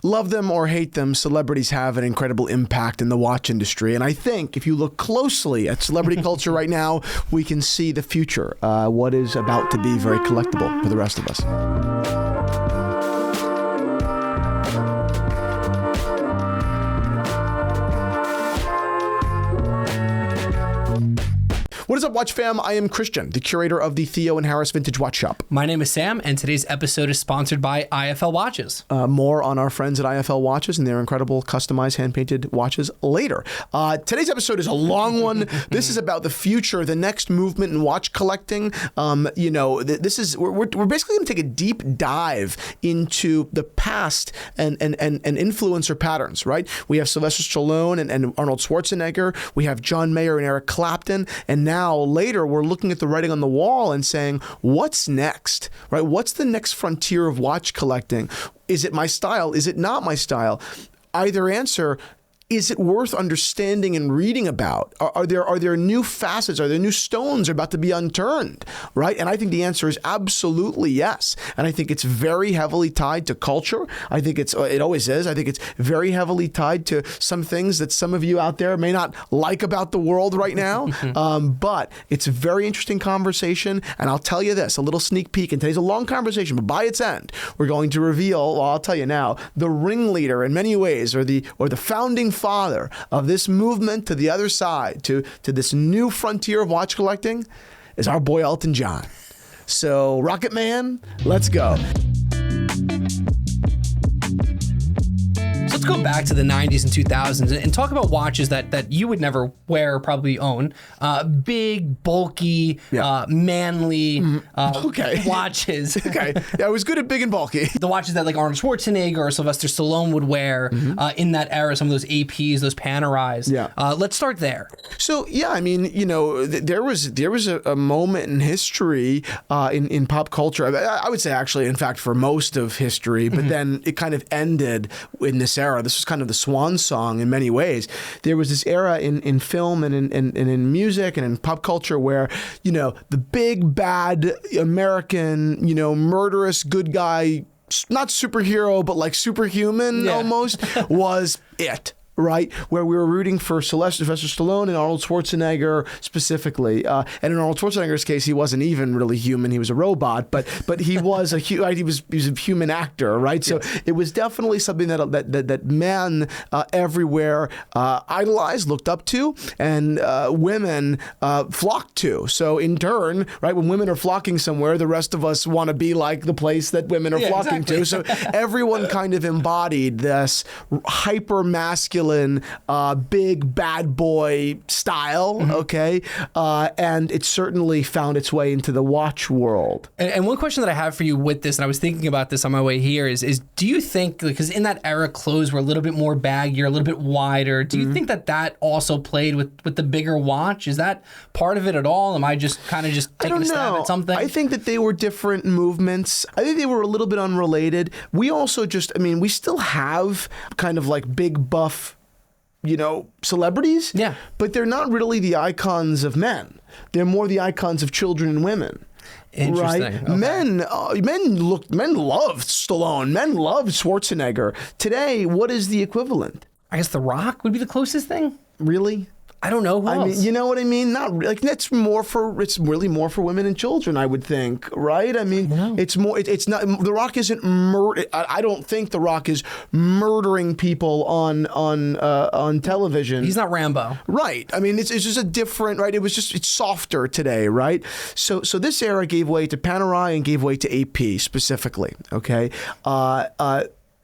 love them or hate them, celebrities have an incredible impact in the watch industry. And I think if you look closely at celebrity culture right now, we can see the future, what is about to be very collectible for the rest of us. What is up, Watch fam? I am Christian, the curator of the Theo and Harris Vintage Watch Shop. My name is Sam, and today's episode is sponsored by IFL Watches. More on our friends at IFL Watches and their incredible customized hand-painted watches later. Today's episode is a long one. This is about the future, the next movement in watch collecting. This is we're basically going to take a deep dive into the past and influencer patterns, right? We have Sylvester Stallone and Arnold Schwarzenegger. We have John Mayer and Eric Clapton, and now later we're looking at the writing on the wall and saying, what's next, right? What's the next frontier of watch collecting? Is it my style? Is it not my style? Either answer. Is it worth understanding and reading about? Are there new facets? Are there new stones about to be unturned, right? And I think the answer is absolutely yes. And I think it's very heavily tied to culture. I think it always is. I think it's very heavily tied to some things that some of you out there may not like about the world right now. But it's a very interesting conversation. And I'll tell you this, a little sneak peek, and today's a long conversation, but by its end, we're going to reveal, well, I'll tell you now, the ringleader in many ways, or the founding father of this movement to the other side, to this new frontier of watch collecting, is our boy Elton John. So, Rocketman, let's go. Let's go back to the 90s and 2000s and talk about watches that you would never wear or probably own. Big, bulky, manly watches. Okay. Yeah, it was good at big and bulky. The watches that like Arnold Schwarzenegger or Sylvester Stallone would wear in that era, some of those APs, those Panerais. Yeah. Let's start there. So, yeah, I mean, there was a moment in history, in pop culture, I would say actually, in fact, for most of history, but then it kind of ended in this era. This was kind of the swan song in many ways. There was this era in film and in music and in pop culture where, the big, bad American, murderous good guy, not superhero, but like superhuman almost, was it. Right, where we were rooting for Sylvester Stallone and Arnold Schwarzenegger specifically, and in Arnold Schwarzenegger's case, he wasn't even really human; he was a robot. But he was he was a human actor, right? So it was definitely something that men everywhere idolized, looked up to, and women flocked to. So in turn, right, when women are flocking somewhere, the rest of us want to be like the place that women are flocking to. So everyone kind of embodied this hyper masculine. Big bad boy style, okay? And it certainly found its way into the watch world. And one question that I have for you with this, and I was thinking about this on my way here, is do you think, because in that era clothes were a little bit more baggier, a little bit wider, do you think that also played with the bigger watch? Is that part of it at all? Am I just taking a stab at something? I think that they were different movements. I think they were a little bit unrelated. We also we still have kind of like big buff celebrities, but they're not really the icons of men. They're more the icons of children and women. Interesting. Right? Okay. Men loved Stallone. Men loved Schwarzenegger. Today, what is the equivalent? I guess The Rock would be the closest thing. Really? I don't know who else. I mean, you know what I mean? Not like it's really more for women and children, I would think, right? I mean, it's more. It's not. The Rock isn't murder. I don't think The Rock is murdering people on television. He's not Rambo, right? I mean, it's just a different, right? It's softer today, right? So this era gave way to Panerai and gave way to AP specifically. Okay.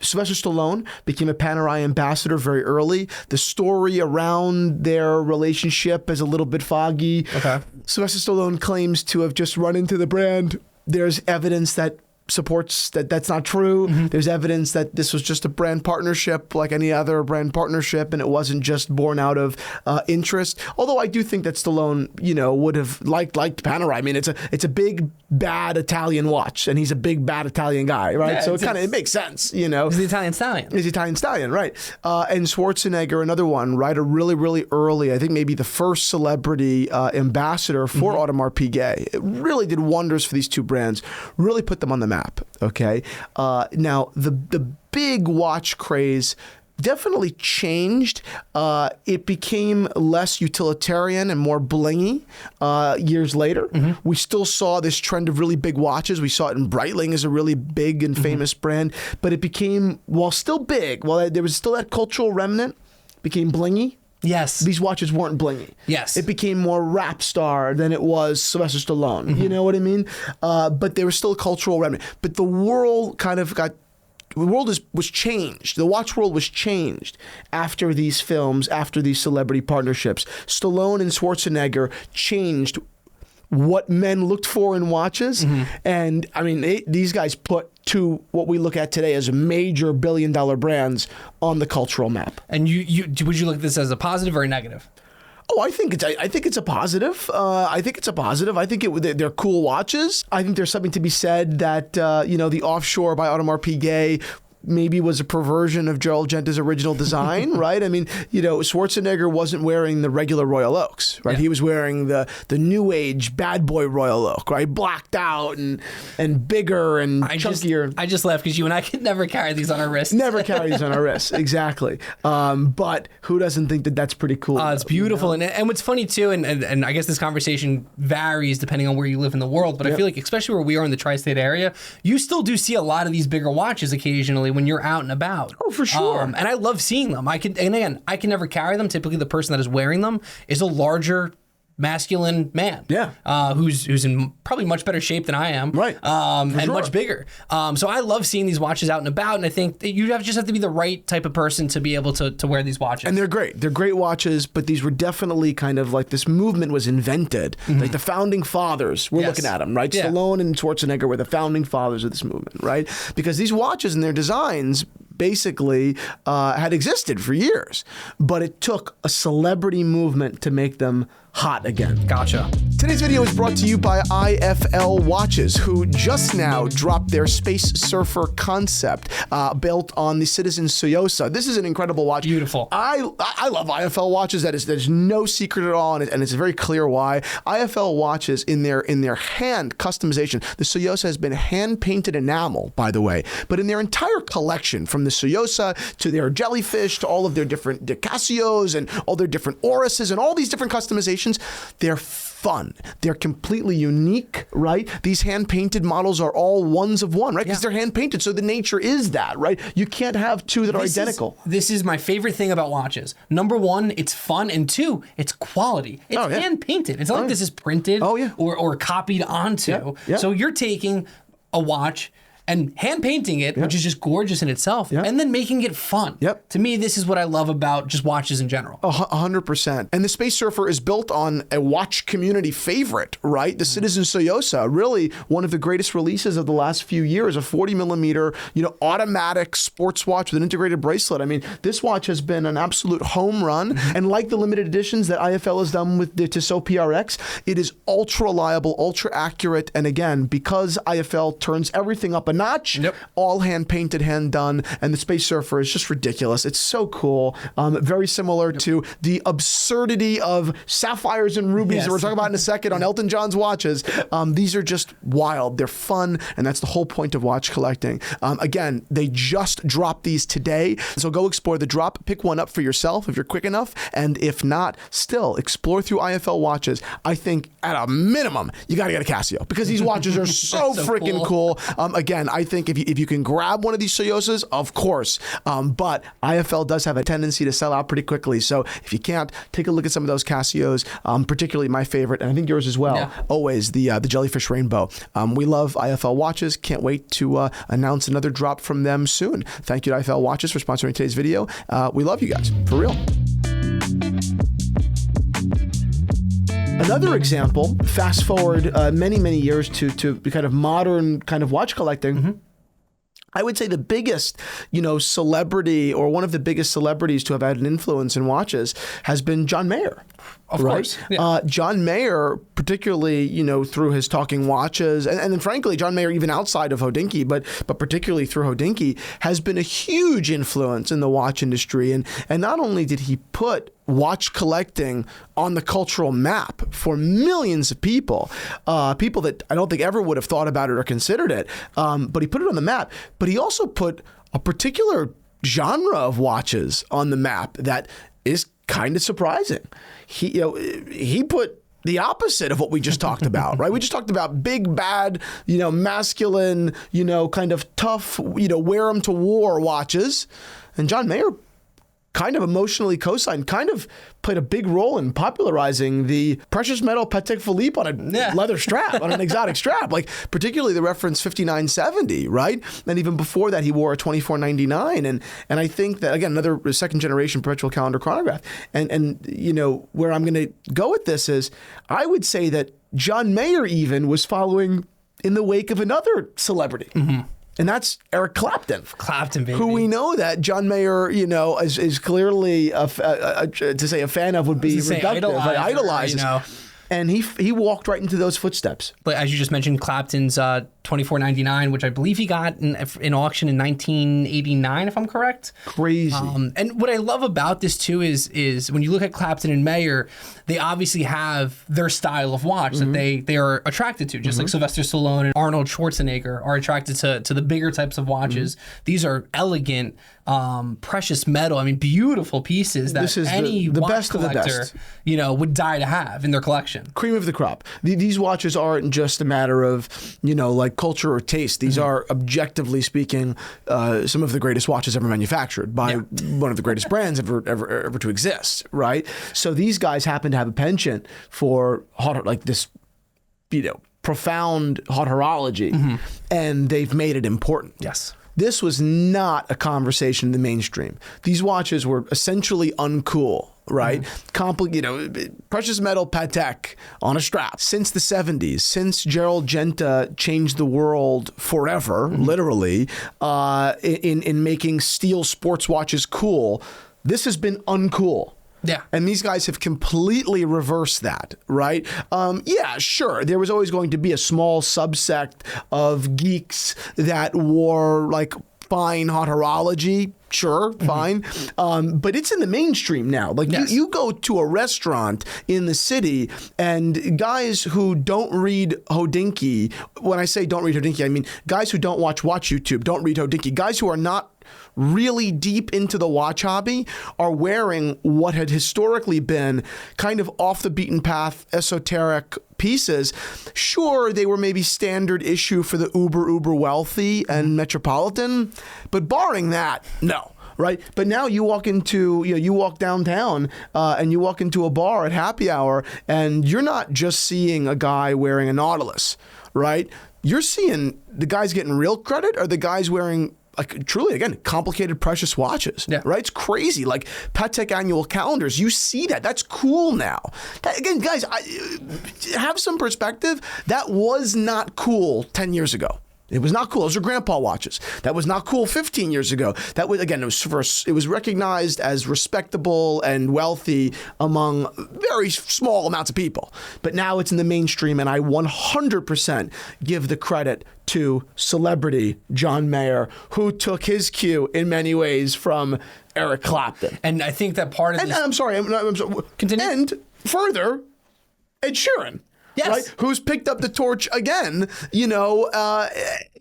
Sylvester Stallone became a Panerai ambassador very early. The story around their relationship is a little bit foggy. Okay. Sylvester Stallone claims to have just run into the brand. There's evidence that supports that's not true. There's evidence that this was just a brand partnership like any other brand partnership, and it wasn't just born out of interest. Although I do think that Stallone, would have liked Panerai. I mean, it's a big bad Italian watch, and he's a big bad Italian guy, right? So it makes sense, He's the Italian stallion. He's the Italian stallion, right? And Schwarzenegger, another one, right? A really, really early, I think maybe the first celebrity ambassador for Audemars Piguet. It really did wonders for these two brands. Really put them on the map. Okay. Now the big watch craze definitely changed. It became less utilitarian and more blingy years later. We still saw this trend of really big watches. We saw it in Breitling as a really big and famous brand, but it became, while still big, while there was still that cultural remnant, became blingy. Yes. These watches weren't blingy. Yes. It became more rap star than it was Sylvester Stallone. You know what I mean? But there was still a cultural remnant. But the world kind of was changed. The watch world was changed after these films, after these celebrity partnerships. Stallone and Schwarzenegger changed what men looked for in watches. And I mean, these guys put to what we look at today as major billion-dollar brands on the cultural map. And would you look at this as a positive or a negative? Oh, I think it's a positive. I think they're cool watches. I think there's something to be said that the Offshore by Audemars Piguet maybe was a perversion of Gerald Genta's original design, right? I mean, Schwarzenegger wasn't wearing the regular Royal Oaks, right? He was wearing the new age bad boy Royal Oak, right? Blacked out and bigger and chunkier. I just laughed because you and I could never carry these on our wrists. Never carry these on our wrists, exactly. But who doesn't think that that's pretty cool? It's beautiful. And what's funny too, and I guess this conversation varies depending on where you live in the world, but I feel like especially where we are in the tri-state area, you still do see a lot of these bigger watches occasionally when you're out and about. Oh, for sure. And I love seeing them. I can never carry them. Typically, the person that is wearing them is a larger, masculine man. Who's in probably much better shape than I am. Right. And much bigger. So I love seeing these watches out and about, and I think that you just have to be the right type of person to be able to wear these watches. And they're great. They're great watches, but these were definitely kind of like this movement was invented. Like the founding fathers, we're looking at them, right? Stallone and Schwarzenegger were the founding fathers of this movement, right? Because these watches and their designs basically had existed for years, but it took a celebrity movement to make them hot again. Gotcha. Today's video is brought to you by IFL Watches, who just now dropped their Space Surfer concept built on the Citizen Soyosa. This is an incredible watch. Beautiful. I love IFL watches. There's no secret at all, and it's very clear why. IFL watches in their hand customization. The Soyosa has been hand painted enamel, by the way, but in their entire collection, from the Soyosa to their jellyfish to all of their different Casios and all their different Oruses and all these different customizations, they're fun. They're completely unique, right? These hand-painted models are all ones of one, right? Because they're hand-painted, so the nature is that, right? You can't have two that are identical. This is my favorite thing about watches. Number one, it's fun, and two, it's quality. It's hand-painted. It's not like this is printed or copied onto. So you're taking a watch and hand painting it, which is just gorgeous in itself, and then making it fun. To me, this is what I love about just watches in general. 100%. And the Space Surfer is built on a watch community favorite, right? The Citizen Soyosa, really one of the greatest releases of the last few years, a 40 millimeter, automatic sports watch with an integrated bracelet. I mean, this watch has been an absolute home run. And like the limited editions that IFL has done with the Tissot PRX, it is ultra reliable, ultra accurate. And again, because IFL turns everything up a notch, all hand painted, hand done, and the Space Surfer is just ridiculous. It's so cool. Very similar to the absurdity of sapphires and rubies that we're talking about in a second on Elton John's watches. These are just wild. They're fun, and that's the whole point of watch collecting. Again, they just dropped these today, so go explore the drop. Pick one up for yourself if you're quick enough, and if not, still explore through IFL watches. I think at a minimum, you got to get a Casio because these watches are so freaking cool. Again, I think if you can grab one of these Soyosas, of course, but IFL does have a tendency to sell out pretty quickly. So if you can't, take a look at some of those Casios, particularly my favorite, and I think yours as well, always the Jellyfish Rainbow. We love IFL watches. Can't wait to announce another drop from them soon. Thank you to IFL Watches for sponsoring today's video. We love you guys, for real. Another example, fast forward many, many years to kind of modern kind of watch collecting. I would say the biggest, celebrity, or one of the biggest celebrities to have had an influence in watches has been John Mayer. Of course. John Mayer, particularly, through his talking watches, and then frankly, John Mayer, even outside of Hodinkee, but particularly through Hodinkee, has been a huge influence in the watch industry. And not only did he put watch collecting on the cultural map for millions of people that I don't think ever would have thought about it or considered it, but he put it on the map. But he also put a particular genre of watches on the map that is kind of surprising. He put the opposite of what we just talked about, right? We just talked about big, bad, masculine, kind of tough, wear them to war watches. And John Mayer kind of emotionally co-signed, kind of played a big role in popularizing the precious metal Patek Philippe on a leather strap, on an exotic strap, like particularly the reference 5970, right? And even before that, he wore a 2499. And I think that, again, another second generation perpetual calendar chronograph. And where I'm going to go with this is, I would say that John Mayer even was following in the wake of another celebrity. Mm-hmm. And that's Eric Clapton. Clapton, baby. Who we know that John Mayer, is clearly, to say a fan of would be reductive, idolizes. And he walked right into those footsteps. But as you just mentioned, Clapton's 2499, which I believe he got in auction in 1989, if I'm correct. Crazy. And what I love about this too is when you look at Clapton and Mayer, they obviously have their style of watch that they are attracted to, just like Sylvester Stallone and Arnold Schwarzenegger are attracted to the bigger types of watches. These are elegant, precious metal. I mean, beautiful pieces that any the watch best collector, of the best. Would die to have in their collection. Cream of the crop. These watches aren't just a matter of, like culture or taste. These are, objectively speaking, some of the greatest watches ever manufactured by one of the greatest brands ever to exist, right? So these guys happen to have a penchant for this, profound hot horology, and they've made it important. Yes. This was not a conversation in the mainstream. These watches were essentially uncool, right? Precious metal Patek on a strap. Since the 70s, since Gerald Genta changed the world forever, literally, in making steel sports watches cool, this has been uncool. Yeah. And these guys have completely reversed that, right? Sure. There was always going to be a small subsect of geeks that wore fine hot horology. Sure, fine. But it's in the mainstream now. You go to a restaurant in the city and guys who don't read Hodinkee, when I say don't read Hodinkee, I mean guys who don't watch YouTube, don't read Hodinkee, guys who are not really deep into the watch hobby are wearing what had historically been kind of off the beaten path esoteric pieces. Sure, they were maybe standard issue for the uber wealthy and metropolitan, but barring that, no. Right. But now you walk into, you walk downtown and you walk into a bar at happy hour and you're not just seeing a guy wearing a Nautilus, right? You're seeing the guys getting real credit or the guys wearing truly, again, complicated, precious watches, right? It's crazy. Like Patek annual calendars, you see that. That's cool now. Again, guys, have some perspective. That was not cool 10 years ago. It was not cool. Those are grandpa watches. That was not cool 15 years ago. That was, again, it was recognized as respectable and wealthy among very small amounts of people. But now it's in the mainstream, and I 100% give the credit to celebrity John Mayer, who took his cue in many ways from Eric Clapton. And I think that part of this... I'm sorry. Continue. And further, Ed Sheeran. Yes. Right? Who's picked up the torch again?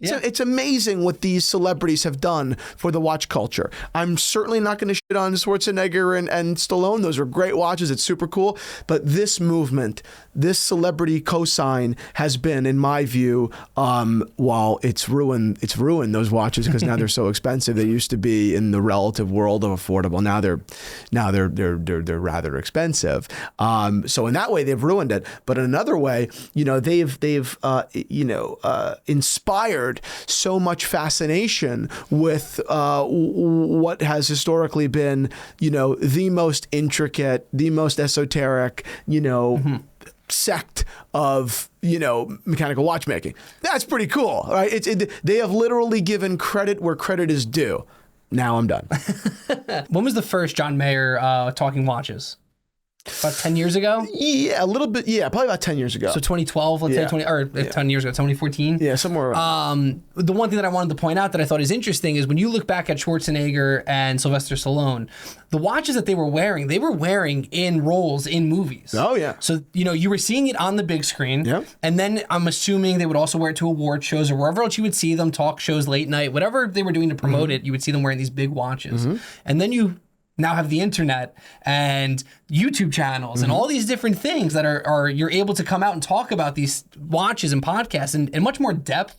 It's amazing what these celebrities have done for the watch culture. I'm certainly not going to shit on Schwarzenegger and Stallone. Those are great watches. It's super cool. But this movement, this celebrity cosign has been, in my view, while it's ruined those watches because now they're so expensive. They used to be in the relative world of affordable. Now they're rather expensive. So in that way, they've ruined it. But in another way, they've inspired so much fascination with what has historically been, the most intricate, the most esoteric, sect of, mechanical watchmaking. That's pretty cool, right? They have literally given credit where credit is due. Now I'm done. When was the first John Mayer talking watches? About 10 years ago? Yeah, a little bit. Yeah, probably about 10 years ago. So 2012, let's say 10 years ago, 2014. Yeah, somewhere around. The one thing that I wanted to point out that I thought is interesting is when you look back at Schwarzenegger and Sylvester Stallone, the watches that they were wearing in roles in movies. Oh, yeah. So, you were seeing it on the big screen. Yep. And then I'm assuming they would also wear it to award shows or wherever else you would see them, talk shows, late night, whatever they were doing to promote it, you would see them wearing these big watches. And then you now have the internet and YouTube channels and all these different things that are you're able to come out and talk about these watches and podcasts in much more depth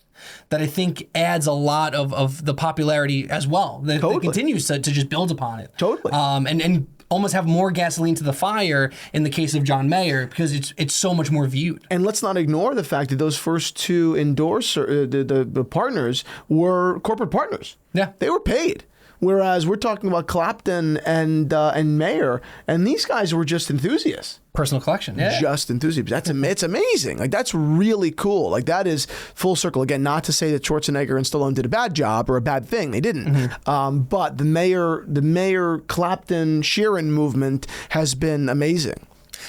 that I think adds a lot of the popularity as well. That continues to just build upon it. Totally. And almost have more gasoline to the fire in the case of John Mayer because it's so much more viewed. And let's not ignore the fact that those first two the partners were corporate partners. Yeah. They were paid. Whereas we're talking about Clapton and Mayer, and these guys were just enthusiasts. Personal collection, yeah. Just enthusiasts. It's amazing. Like, that's really cool. Like, that is full circle. Again, not to say that Schwarzenegger and Stallone did a bad job or a bad thing. They didn't. But the Mayer Clapton Sheeran movement has been amazing.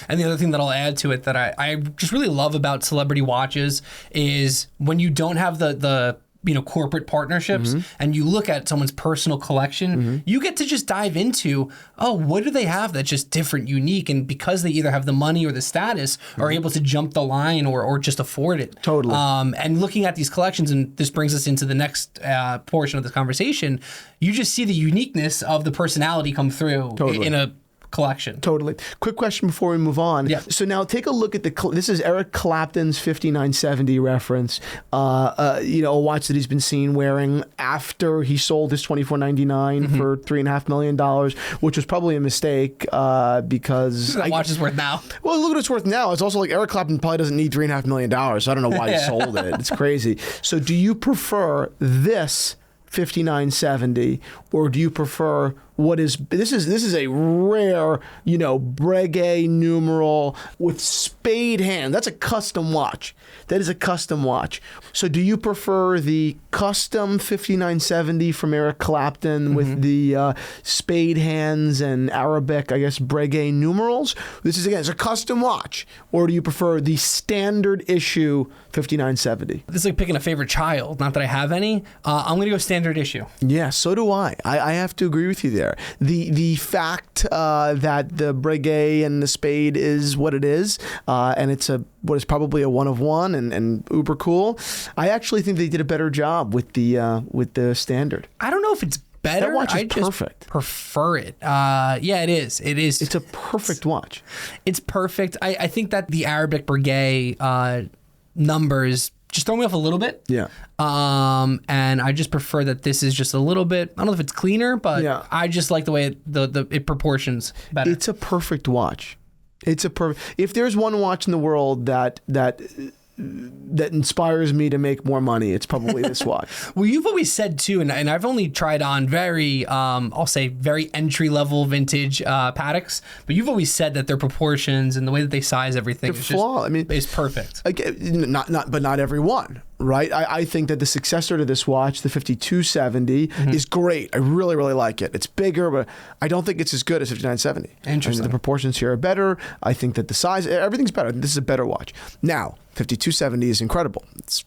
And the other thing that I'll add to it that I just really love about celebrity watches is when you don't have the corporate partnerships and you look at someone's personal collection, you get to just dive into, what do they have that's just different, unique, and because they either have the money or the status are able to jump the line or just afford it. Totally. And looking at these collections, and this brings us into the next portion of this conversation, you just see the uniqueness of the personality come through in a collection. Totally. Quick question before we move on. Yeah. So now take a look at this is Eric Clapton's 5970 reference, a watch that he's been seen wearing after he sold his $24.99 for $3.5 million, which was probably a mistake because... That watch is worth now. Well, look what it's worth now. It's also like Eric Clapton probably doesn't need $3.5 million, so I don't know why he sold it. It's crazy. So do you prefer this 5970 or do you prefer this is a rare, Breguet numeral with spade hand. That's a custom watch. That is a custom watch. So do you prefer the custom 5970 from Eric Clapton with the spade hands and Arabic, I guess, Breguet numerals? This is, again, it's a custom watch. Or do you prefer the standard issue 5970? This is like picking a favorite child. Not that I have any. I'm going to go standard issue. Yeah, so do I. I have to agree with you there. The fact that the Breguet and the spade is what it is, and it's what is probably a one of one and uber cool. I actually think they did a better job with the standard. I don't know if it's better. That watch is just perfect. prefer it. Yeah, it is. It is. It's a perfect watch. It's perfect. I think that the Arabic Breguet numbers just throw me off a little bit. Yeah. And I just prefer that this is just a little bit, I don't know if it's cleaner, but I just like the way it proportions better. It's a perfect watch. If there's one watch in the world that inspires me to make more money, it's probably this watch. Well, you've always said too, and I've only tried on very, I'll say very entry level vintage Pateks, but you've always said that their proportions and the way that they size everything is perfect. Again, not every one. Right, I think that the successor to this watch, the 5270, is great. I really, really like it. It's bigger, but I don't think it's as good as 5970. Interesting. And the proportions here are better. I think that the size, everything's better. This is a better watch. Now, 5270 is incredible. It's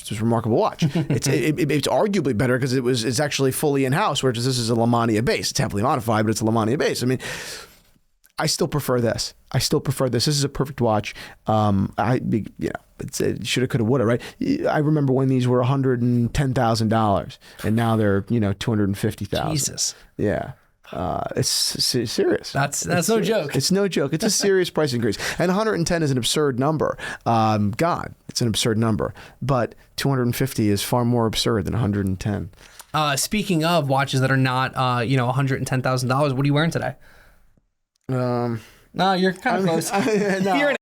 a remarkable watch. It's arguably better because it's actually fully in-house, whereas this is a Lamania base. It's heavily modified, but it's a Lamania base. I mean, I still prefer this. This is a perfect watch. It's shoulda, coulda, woulda, right? I remember when these were $110,000, and now they're $250,000. Jesus. Yeah. It's serious. That's no joke. It's no joke. It's a serious price increase. And 110 is an absurd number. It's an absurd number. But 250 is far more absurd than 110. Speaking of watches that are not, $110,000, what are you wearing today? No, you're kind of close. No. You're an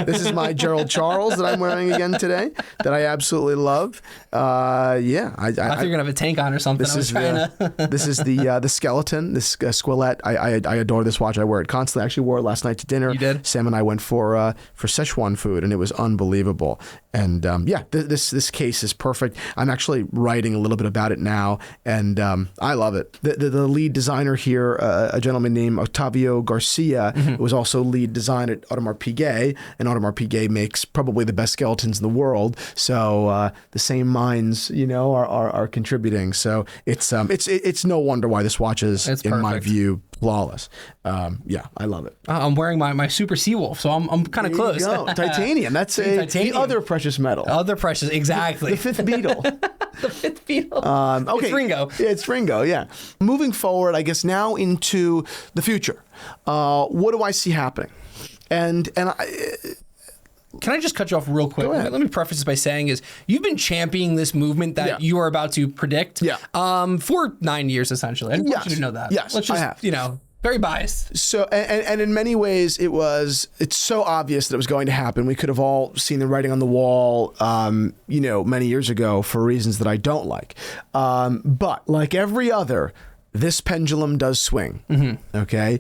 This is my Gerald Charles that I'm wearing again today that I absolutely love. Yeah. I thought you were going to have a tank on or something. This is the skeleton, this Squilette. I adore this watch. I wear it constantly. I actually wore it last night to dinner. You did? Sam and I went for Szechuan food, and it was unbelievable. And this case is perfect. I'm actually writing a little bit about it now, and I love it. The lead designer here, a gentleman named Octavio Garcia, was also lead designer at Audemars Piguet, and Audemars Piguet makes probably the best skeletons in the world. So the same minds, are contributing. So it's no wonder why this watch is, in my view, flawless. I love it. I'm wearing my Super Seawolf, so I'm kind of close. There you go. Titanium. That's the other precious metal. Other precious, exactly. The fifth beetle. The fifth beetle. Okay. It's Ringo. Yeah, it's Ringo, yeah. Moving forward, I guess now into the future. What do I see happening? And Can I just cut you off real quick? Go ahead. Let me preface this by saying you've been championing this movement that you are about to predict for 9 years, essentially. I want you to know that. Yes, Let's just, very biased. So, and in many ways, it's so obvious that it was going to happen. We could have all seen the writing on the wall, many years ago for reasons that I don't like. But like every other, this pendulum does swing. Okay.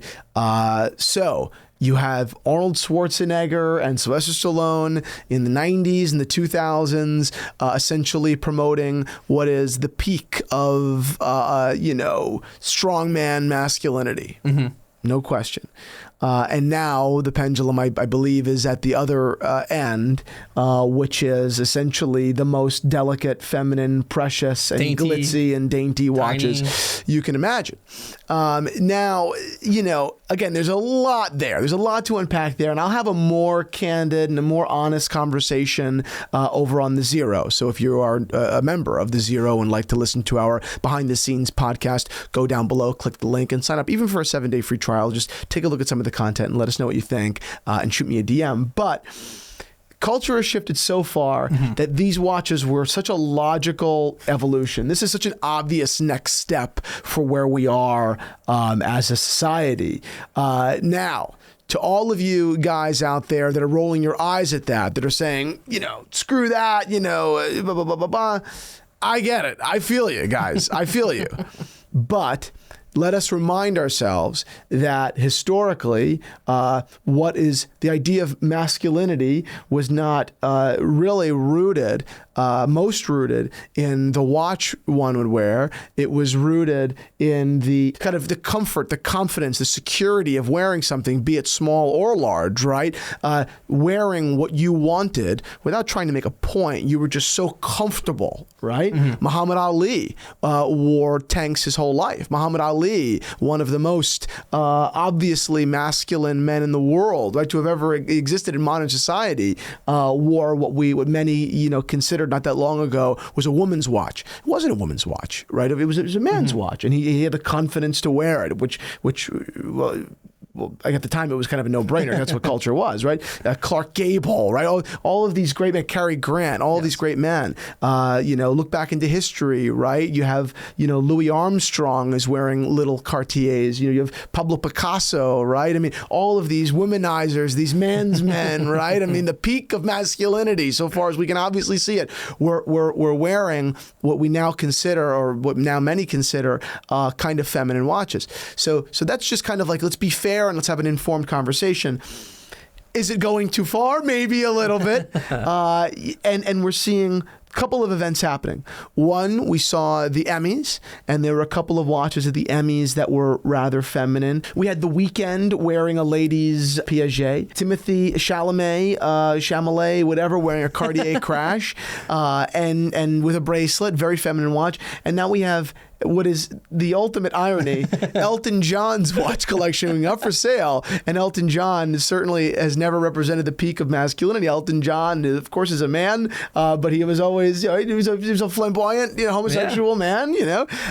So you have Arnold Schwarzenegger and Sylvester Stallone in the 90s and the 2000s, essentially promoting what is the peak of, strongman masculinity. No question. And now the pendulum, I believe, is at the other end, which is essentially the most delicate, feminine, precious, and dainty, glitzy and dainty watches you can imagine. Now, again, there's a lot there. There's a lot to unpack there, and I'll have a more candid and a more honest conversation over on the Zero. So if you are a member of the Zero and like to listen to our behind-the-scenes podcast, go down below, click the link, and sign up even for a 7-day free trial. Just take a look at some of the content and let us know what you think, and shoot me a DM. But culture has shifted so far that these watches were such a logical evolution. This is such an obvious next step for where we are as a society. Now, to all of you guys out there that are rolling your eyes at that are saying, screw that, blah, blah, blah, blah, blah. I get it. I feel you, guys. I feel you. But let us remind ourselves that historically, what is the idea of masculinity was not really rooted, most rooted in the watch one would wear. It was rooted in the kind of the comfort, the confidence, the security of wearing something, be it small or large, right? Wearing what you wanted without trying to make a point. You were just so comfortable, right? Muhammad Ali wore tanks his whole life. Muhammad Ali, one of the most obviously masculine men in the world, right, to have ever existed in modern society, wore what many considered not that long ago was a woman's watch. It wasn't a woman's watch, right? It was a man's watch, and he had the confidence to wear it, which well, at the time it was kind of a no-brainer. That's what culture was, right? Clark Gable, right? All of these great men, Cary Grant, all of these great men. Look back into history, right? You have, Louis Armstrong is wearing little Cartiers. You have Pablo Picasso, right? I mean, all of these womanizers, these man's men, right? I mean, the peak of masculinity, so far as we can obviously see it, we're wearing what we now consider, or what now many consider, kind of feminine watches. So that's just kind of like, let's be fair and let's have an informed conversation. Is it going too far? Maybe a little bit. And we're seeing a couple of events happening. One, we saw the Emmys, and there were a couple of watches at the Emmys that were rather feminine. We had The Weeknd wearing a lady's Piaget. Timothy Chalamet, whatever, wearing a Cartier Crash, and with a bracelet, very feminine watch. And now we have what is the ultimate irony, Elton John's watch collection up for sale. And Elton John certainly has never represented the peak of masculinity. Elton John, of course, is a man, but he was always, he was a flamboyant, homosexual man,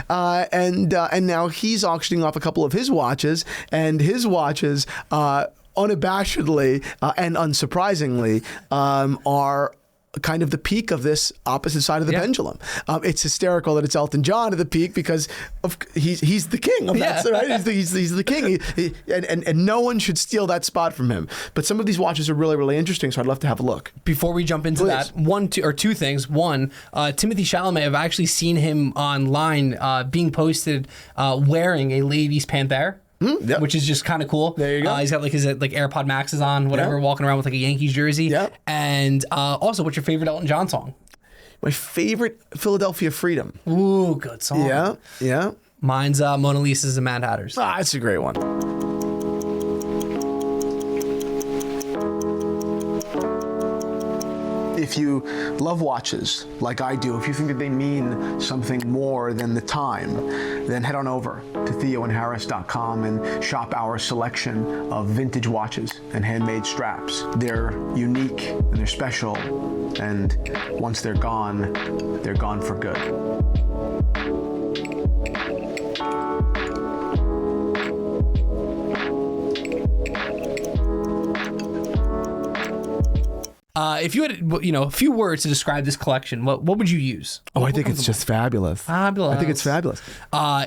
and now he's auctioning off a couple of his watches, and his watches, unabashedly and unsurprisingly, are kind of the peak of this opposite side of the pendulum. It's hysterical that it's Elton John at the peak because he's the king of that, right? He's the king, and no one should steal that spot from him. But some of these watches are really, really interesting, so I'd love to have a look. Before we jump into that, two things. One, Timothy Chalamet, I've actually seen him online being posted wearing a ladies' Panther. Which is just kind of cool. There you go. He's got like his AirPod Maxes on, whatever, walking around with like a Yankees jersey. Yep. And also, what's your favorite Elton John song? My favorite, Philadelphia Freedom. Ooh, good song. Yeah. Mine's Mona Lisa's and Mad Hatters. That's a great one. If you love watches like I do, if you think that they mean something more than the time, then head on over to theoandharris.com and shop our selection of vintage watches and handmade straps. They're unique and they're special, and once they're gone for good. If you had, a few words to describe this collection, what would you use? I think it's just fabulous. Fabulous. I think it's fabulous.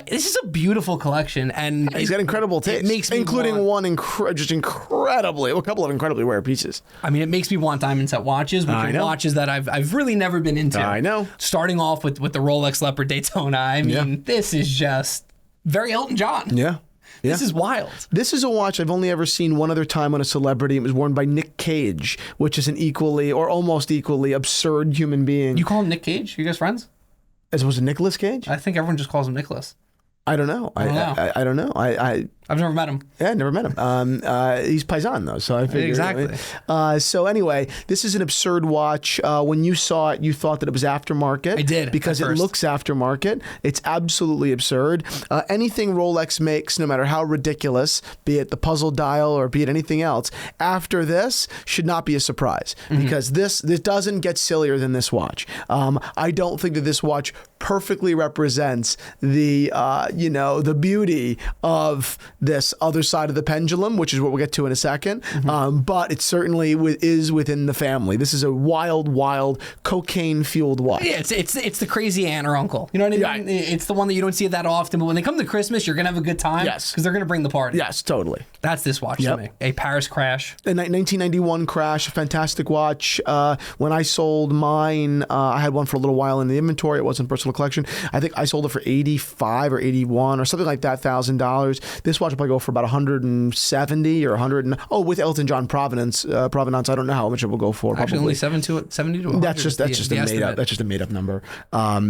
This is a beautiful collection, and he's got incredible taste. It makes me including a couple of incredibly rare pieces. I mean, it makes me want diamond set watches, which are watches that I've really never been into. I know. Starting off with the Rolex Leopard Daytona. I mean, this is just very Elton John. Yeah. This is wild. This is a watch I've only ever seen one other time on a celebrity. It was worn by Nick Cage, which is an equally or almost equally absurd human being. You call him Nick Cage? You guys friends? As opposed to Nicolas Cage? I think everyone just calls him Nicholas. I don't know. I don't know. I've never met him. Yeah, never met him. He's Paisan though, so I figured. Exactly. So anyway, this is an absurd watch. When you saw it, you thought that it was aftermarket. I did, because it looks aftermarket. It's absolutely absurd. Anything Rolex makes, no matter how ridiculous, be it the puzzle dial or be it anything else, after this should not be a surprise because this doesn't get sillier than this watch. I don't think that this watch perfectly represents the the beauty of this other side of the pendulum, which is what we'll get to in a second. But it certainly is within the family. This is a wild, cocaine-fueled watch. Yeah, it's the crazy aunt or uncle. You know what I mean? Yeah. It's the one that you don't see that often, but when they come to Christmas, you're going to have a good time. Yes. Because they're going to bring the party. Yes, totally. That's this watch to me. A Paris crash. A 1991 crash, a fantastic watch. When I sold mine, I had one for a little while in the inventory. It wasn't personal collection. I think I sold it for $85 or $81 or something like that, $1,000. This watch will probably go for about $170 or 100. With Elton John Provenance, I don't know how much it will go for. Actually, probably only 70 to 100. That's just a made up number.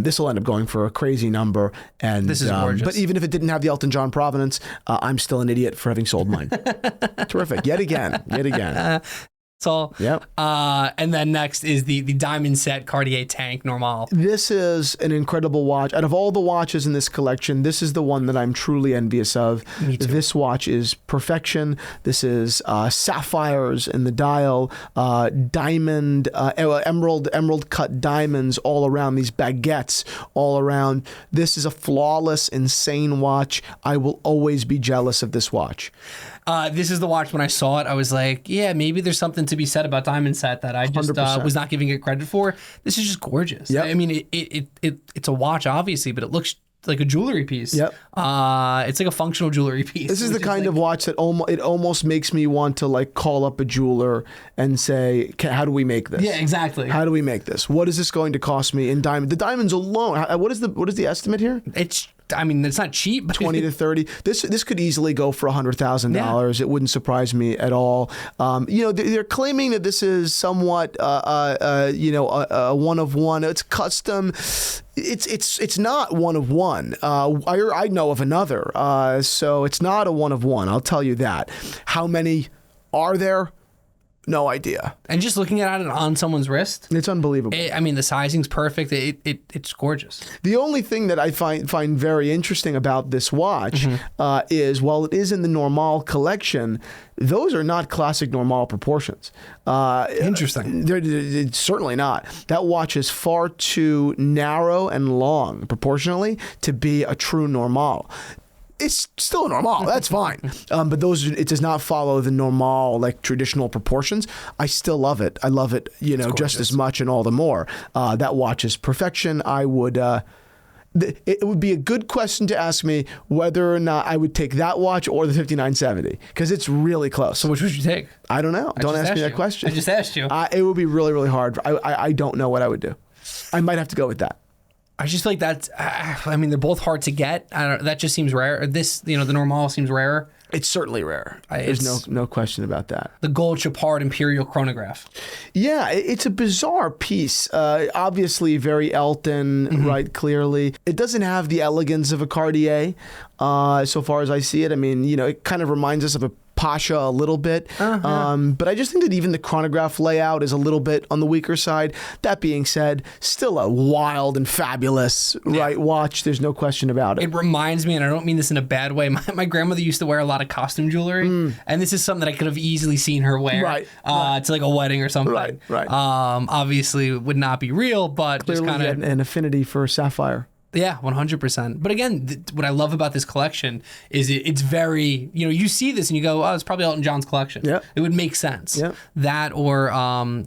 This will end up going for a crazy number. And this is gorgeous. But even if it didn't have the Elton John Provenance, I'm still an idiot for having sold mine. Terrific. Yet again. That's all. Yep. And then next is the diamond set Cartier Tank Normal. This is an incredible watch. Out of all the watches in this collection, this is the one that I'm truly envious of. Me too. This watch is perfection. This is sapphires in the dial, diamond, emerald cut diamonds all around, these baguettes all around. This is a flawless, insane watch. I will always be jealous of this watch. This is the watch when I saw it, I was like, yeah, maybe there's something to be said about diamond set that I just was not giving it credit for. This is just gorgeous. Yep. I mean, it's a watch, obviously, but it looks like a jewelry piece. Yep. It's like a functional jewelry piece. This is the kind of watch that almost makes me want to call up a jeweler and say, how do we make this? Yeah, exactly. How do we make this? What is this going to cost me in diamond? The diamonds alone. What is the estimate here? It's not cheap. But 20 to 30. This could easily go for $100,000. It wouldn't surprise me at all. They're claiming that this is somewhat, a one of one. It's custom. It's not one of one. I know of another. So it's not a one of one. I'll tell you that. How many are there? No idea. And just looking at it on someone's wrist, it's unbelievable. The sizing's perfect. It's gorgeous. The only thing that I find very interesting about this watch is, while it is in the Normal collection, those are not classic Normal proportions. Interesting. It's certainly not. That watch is far too narrow and long proportionally to be a true Normal. it's still a normal. That's fine. But it does not follow the normal, like traditional proportions. I still love it. I love it, just as much and all the more. That watch is perfection. I would. It would be a good question to ask me whether or not I would take that watch or the 5970 because it's really close. So which would you take? I don't know. Don't ask me that question. I just asked you. It would be really, really hard. I don't know what I would do. I might have to go with that. I just feel like that's. They're both hard to get. That just seems rare. The normal seems rarer. It's certainly rare. There's no question about that. The gold Chopard Imperial chronograph. Yeah, it's a bizarre piece. Obviously very Elton, right, clearly. It doesn't have the elegance of a Cartier, so far as I see it. It kind of reminds us of a Pasha a little bit. But I just think that even the chronograph layout is a little bit on the weaker side. That being said, still a wild and fabulous right watch. There's no question about it. It reminds me, and I don't mean this in a bad way, my grandmother used to wear a lot of costume jewelry, and this is something that I could have easily seen her wear to like a wedding or something. Right. Obviously would not be real, but clearly just kind of an affinity for sapphire. Yeah, 100%. But again, what I love about this collection is it's very, you see this and you go, oh, it's probably Elton John's collection. Yeah. It would make sense. Yeah. That or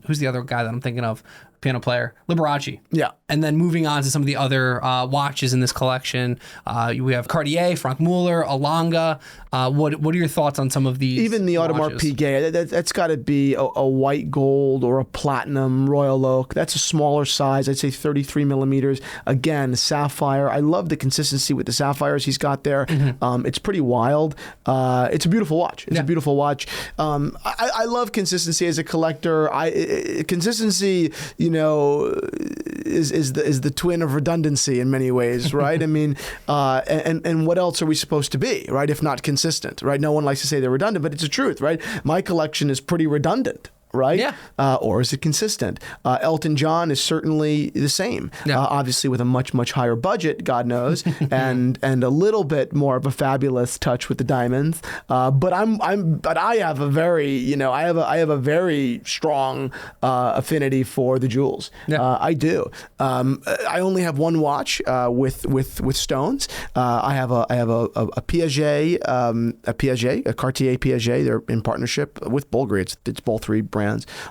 who's the other guy that I'm thinking of? Piano player, Liberace. Yeah. And then moving on to some of the other watches in this collection, we have Cartier, Franck Muller, Alanga. What are your thoughts on some of these? Even the Audemars Piguet, that's got to be a white gold or a platinum Royal Oak. That's a smaller size. I'd say 33 millimeters. Again, sapphire. I love the consistency with the sapphires he's got there. It's pretty wild. It's a beautiful watch. It's a beautiful watch. I love consistency as a collector. Consistency, is the twin of redundancy in many ways, right? And what else are we supposed to be, right? If not consistent, right? No one likes to say they're redundant, but it's the truth, right? My collection is pretty redundant. Right? Yeah. Or is it consistent? Elton John is certainly the same. Yeah. Obviously with a much, much higher budget, God knows, and a little bit more of a fabulous touch with the diamonds. But I have a very, I have a very strong affinity for the jewels. Yeah. I do. I only have one watch with stones. I have a Piaget, a Cartier Piaget. They're in partnership with Bulgari. It's both three brands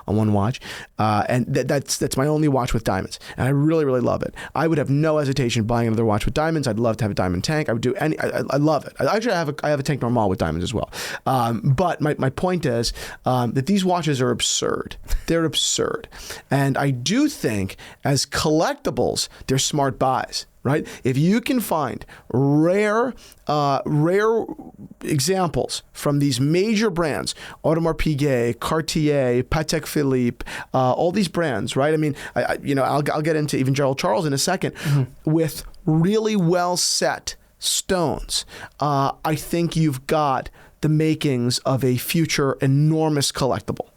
on one watch, and that's my only watch with diamonds, and I really, really love it. I would have no hesitation buying another watch with diamonds. I'd love to have a diamond tank. I would do any. I love it. Actually, I have a tank normal with diamonds as well. But my point is that these watches are absurd. They're absurd, and I do think as collectibles, they're smart buys. Right? If you can find rare examples from these major brands, Audemars Piguet, Cartier, Patek Philippe, all these brands, right? I'll get into even Gerald Charles in a second, with really well set stones. I think you've got the makings of a future enormous collectible.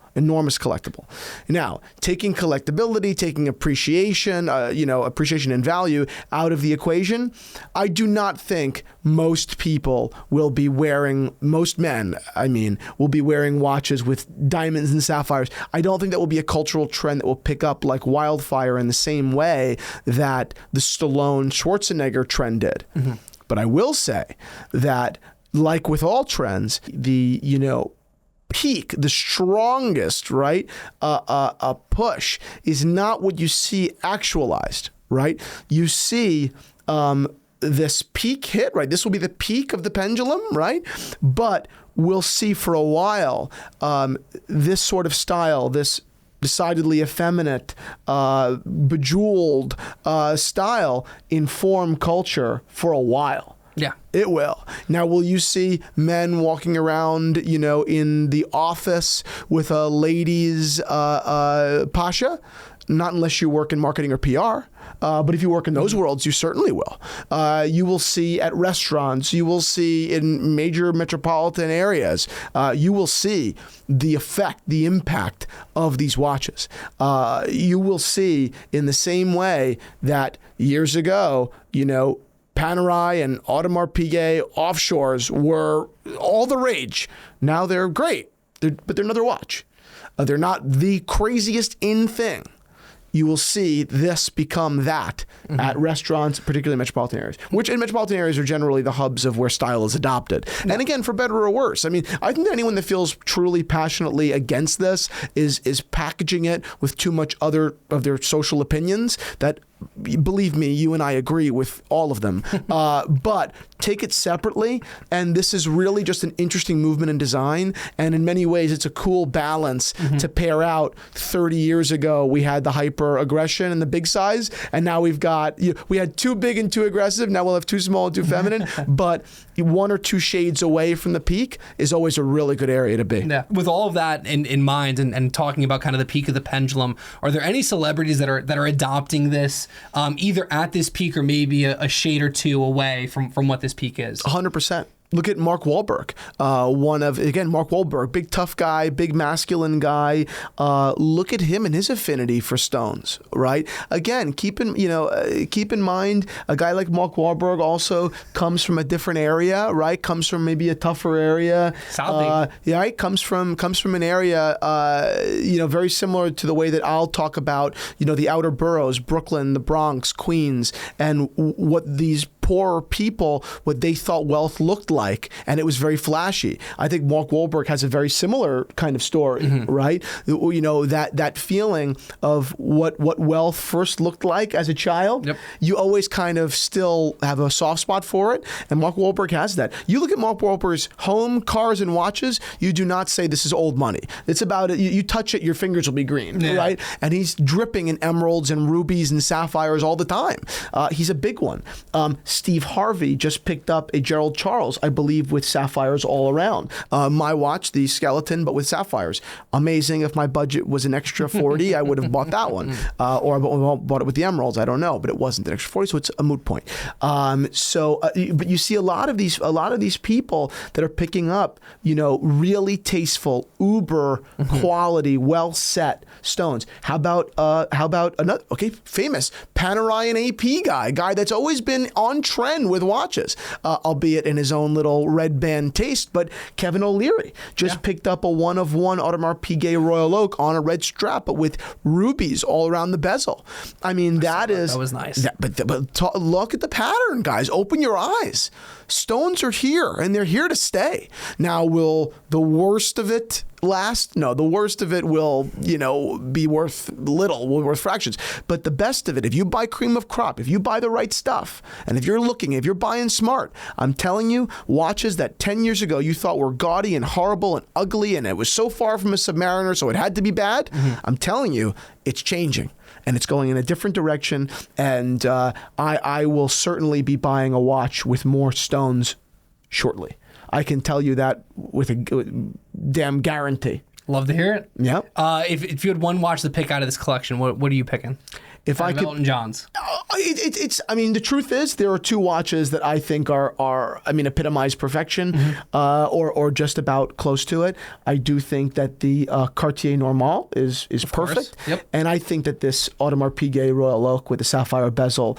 Now, taking collectability, taking appreciation, appreciation and value out of the equation, I do not think most men, will be wearing watches with diamonds and sapphires. I don't think that will be a cultural trend that will pick up like wildfire in the same way that the Stallone Schwarzenegger trend did. But I will say that, like with all trends, the peak, the strongest, right, a push is not what you see actualized, right? You see this peak hit, right? This will be the peak of the pendulum, right? But we'll see for a while this sort of style, this decidedly effeminate, bejeweled style inform culture for a while. Yeah. It will. Now, will you see men walking around, in the office with a ladies' Pasha? Not unless you work in marketing or PR. But if you work in those worlds, you certainly will. You will see at restaurants. You will see in major metropolitan areas. You will see the effect, the impact of these watches. You will see in the same way that years ago, Panerai and Audemars Piguet offshores were all the rage. Now they're great, but they're another watch. They're not the craziest in thing. you will see this become that at restaurants, particularly metropolitan areas, which in metropolitan areas are generally the hubs of where style is adopted. Yeah. And again, for better or worse. I mean, I think that anyone that feels truly passionately against this is packaging it with too much other of their social opinions that, believe me, you and I agree with all of them. But take it separately, and this is really just an interesting movement in design. And in many ways, it's a cool balance to pair out. 30 years ago, we had the hyper aggression and the big size, and now we had too big and too aggressive. Now we'll have too small and too feminine. But one or two shades away from the peak is always a really good area to be. Yeah. With all of that in mind, and talking about kind of the peak of the pendulum, are there any celebrities that are adopting this? Either at this peak or maybe a shade or two away from what this peak is? 100%. Look at Mark Wahlberg. Mark Wahlberg, big tough guy, big masculine guy. Look at him and his affinity for stones, right? Again, keep in mind, a guy like Mark Wahlberg also comes from a different area, right? Comes from maybe a tougher area. Right? Comes from an area, very similar to the way that I'll talk about, the outer boroughs, Brooklyn, the Bronx, Queens, and what these poor people, what they thought wealth looked like, and it was very flashy. I think Mark Wahlberg has a very similar kind of story, right? That feeling of what wealth first looked like as a child. Yep. You always kind of still have a soft spot for it, and Mark Wahlberg has that. You look at Mark Wahlberg's home, cars, and watches, you do not say this is old money. It's about it. You touch it, your fingers will be green, right? And he's dripping in emeralds and rubies and sapphires all the time. He's a big one. Steve Harvey just picked up a Gerald Charles, I believe, with sapphires all around. My watch, the skeleton, but with sapphires. Amazing. If my budget was an extra 40, I would have bought that one. Or I bought it with the emeralds. I don't know, but it wasn't an extra 40, so it's a moot point. But you see a lot of these people that are picking up, really tasteful, uber quality, well set stones. How about another famous Panerai and AP guy that's always been on trend with watches, albeit in his own little red band taste. But Kevin O'Leary just picked up a one-of-one Audemars Piguet Royal Oak on a red strap, but with rubies all around the bezel. I mean, that was nice. Look at the pattern, guys. Open your eyes. Stones are here, and they're here to stay. Now, will the worst of it last? No, the worst of it will, be worth little, worth fractions. But the best of it, if you buy cream of crop, if you buy the right stuff, and if you're buying smart, I'm telling you, watches that 10 years ago you thought were gaudy and horrible and ugly, and it was so far from a Submariner, so it had to be bad. I'm telling you, it's changing. And it's going in a different direction, and I will certainly be buying a watch with more stones shortly. I can tell you that with a damn guarantee. Love to hear it. Yeah. If you had one watch to pick out of this collection, what are you picking? If I could, Elton John's. The truth is, there are two watches that I think are epitomize perfection, or just about close to it. I do think that the Cartier Normal is perfect, and I think that this Audemars Piguet Royal Oak with the sapphire bezel,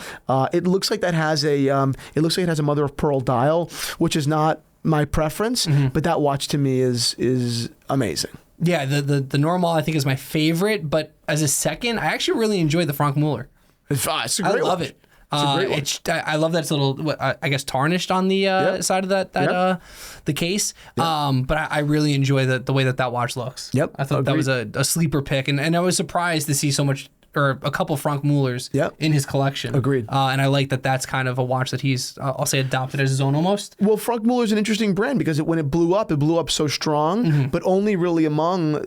it looks like it has a mother of pearl dial, which is not my preference, but that watch to me is amazing. Yeah, the Normal I think is my favorite, but as a second, I actually really enjoy the Franck Muller. It's a great I love watch. it. I love that it's a little, I guess, tarnished on the side of the case. But I really enjoy the way that watch looks. Yep. I thought that was a sleeper pick, and I was surprised to see so much, or a couple Franck Mullers in his collection. Agreed. And I like that's kind of a watch that he's, I'll say, adopted as his own almost. Well, Franck Muller is an interesting brand because when it blew up so strong, but only really among,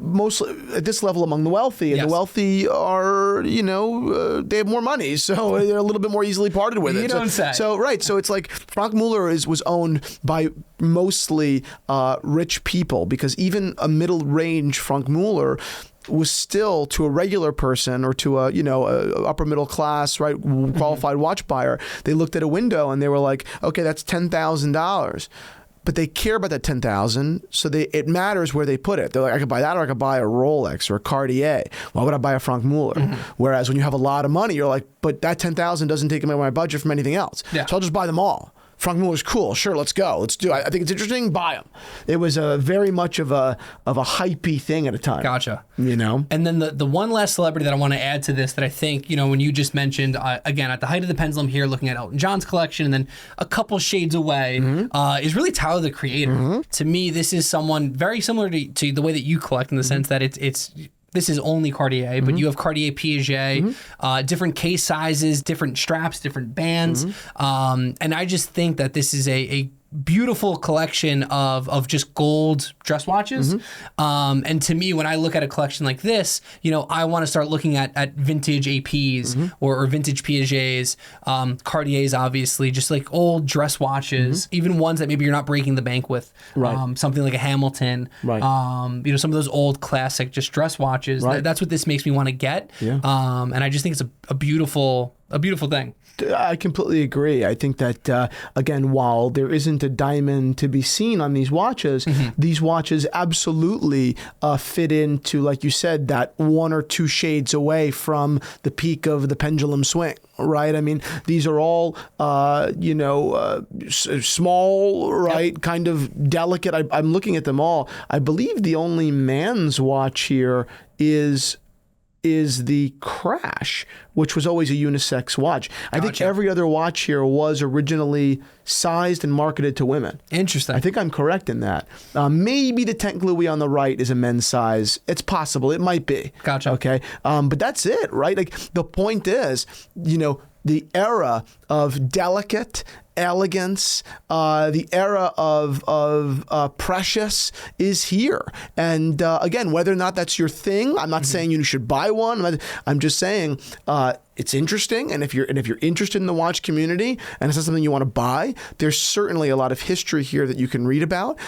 mostly at this level among the wealthy. And the wealthy are, they have more money, so they're a little bit more easily parted with it. You don't say. So, right. So it's like Franck Muller was owned by mostly rich people, because even a middle-range Franck Muller was still, to a regular person or to a upper middle class, right, qualified watch buyer, they looked at a window and they were like, okay, that's $10,000. But they care about that $10,000, so it matters where they put it. They're like, I could buy that, or I could buy a Rolex or a Cartier. Why would I buy a Franck Muller? Whereas when you have a lot of money, you're like, but that $10,000 doesn't take away my budget from anything else. So I'll just buy them all. Franck Muller's cool. Sure, let's go. Let's do it. I think it's interesting. Buy them. It was very much of a hypey thing at a time. Gotcha. You know? And then the one last celebrity that I want to add to this that I think, when you just mentioned, again, at the height of the pendulum here, looking at Elton John's collection, and then a couple shades away, is really Tyler, the Creator. To me, this is someone very similar to the way that you collect, in the sense that this is only Cartier, but you have Cartier Piaget, different case sizes, different straps, different bands. And I just think that this is a beautiful collection of just gold dress watches. And to me, when I look at a collection like this, I want to start looking at vintage APs or vintage Piagets, Cartiers, obviously, just like old dress watches, even ones that maybe you're not breaking the bank with. Right. Something like a Hamilton, right. Some of those old classic just dress watches. Right. That's what this makes me want to get. Yeah. And I just think it's a beautiful thing. I completely agree. I think that, again, while there isn't a diamond to be seen on these watches, these watches absolutely fit into, like you said, that one or two shades away from the peak of the pendulum swing, right? I mean, these are all, small, right? Kind of delicate. I'm looking at them all. I believe the only man's watch here is the Crash, which was always a unisex watch. I think every other watch here was originally sized and marketed to women. Interesting. I think I'm correct in that. Maybe the Tent Louis on the right is a men's size. It's possible. It might be. Gotcha. Okay. But that's it, right? Like, the point is, the era of delicate elegance, the era of precious is here. And again, whether or not that's your thing, I'm not saying you should buy one. I'm just saying it's interesting, and if you're interested in the watch community and it's not something you want to buy, there's certainly a lot of history here that you can read about.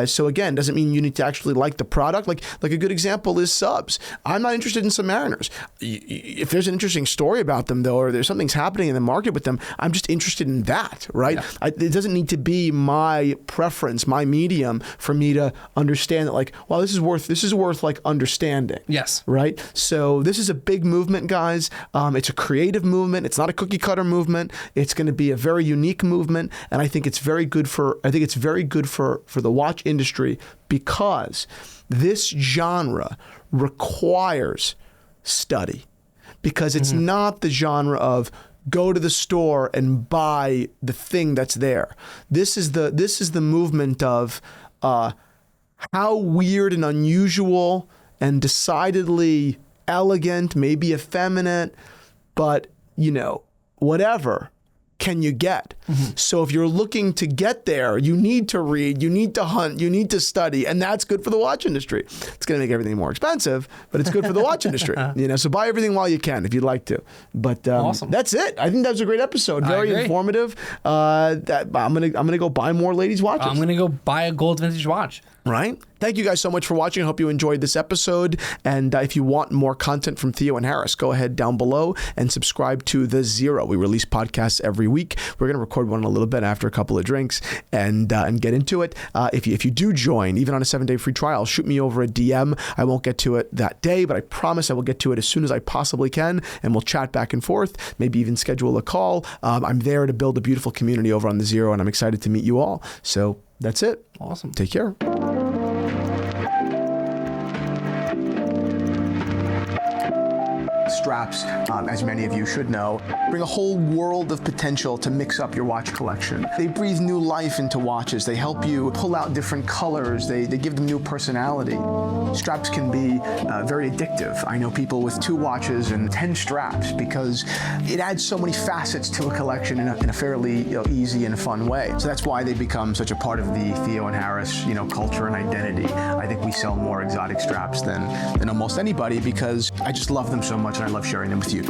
So again, doesn't mean you need to actually like the product. Like a good example is Subs. I'm not interested in Submariners. If there's an interesting story about them, though, or there's something's happening in the market with them, I'm just interested in that, right? Yeah. It doesn't need to be my preference, my medium, for me to understand that, like, well, this is worth like understanding. Yes. Right. So this is a big movement, guys. It's a creative movement. It's not a cookie cutter movement. It's going to be a very unique movement, and I think it's very good for the watch industry, because this genre requires study, because it's not the genre of go to the store and buy the thing that's there. This is the movement of how weird and unusual and decidedly elegant, maybe effeminate, but, whatever can you get? So if you're looking to get there, you need to read, you need to hunt, you need to study, and that's good for the watch industry. It's going to make everything more expensive, but it's good for the watch industry. So buy everything while you can if you'd like to. But awesome. That's it. I think that was a great episode. Very informative. I'm gonna go buy more ladies' watches. I'm gonna go buy a gold vintage watch. Right? Thank you guys so much for watching. I hope you enjoyed this episode. And if you want more content from Theo and Harris, go ahead down below and subscribe to The Zero. We release podcasts every week. We're going to record one in a little bit after a couple of drinks and get into it. If you do join, even on a 7-day free trial, shoot me over a DM. I won't get to it that day, but I promise I will get to it as soon as I possibly can, and we'll chat back and forth, maybe even schedule a call. I'm there to build a beautiful community over on The Zero, and I'm excited to meet you all. So that's it. Awesome. Take care. Straps, as many of you should know, bring a whole world of potential to mix up your watch collection. They breathe new life into watches. They help you pull out different colors. They give them new personality. Straps can be very addictive. I know people with 2 watches and 10 straps because it adds so many facets to a collection in a fairly easy and fun way. So that's why they become such a part of the Theo and Harris culture and identity. I think we sell more exotic straps than almost anybody because I just love them so much and I love sharing them with you.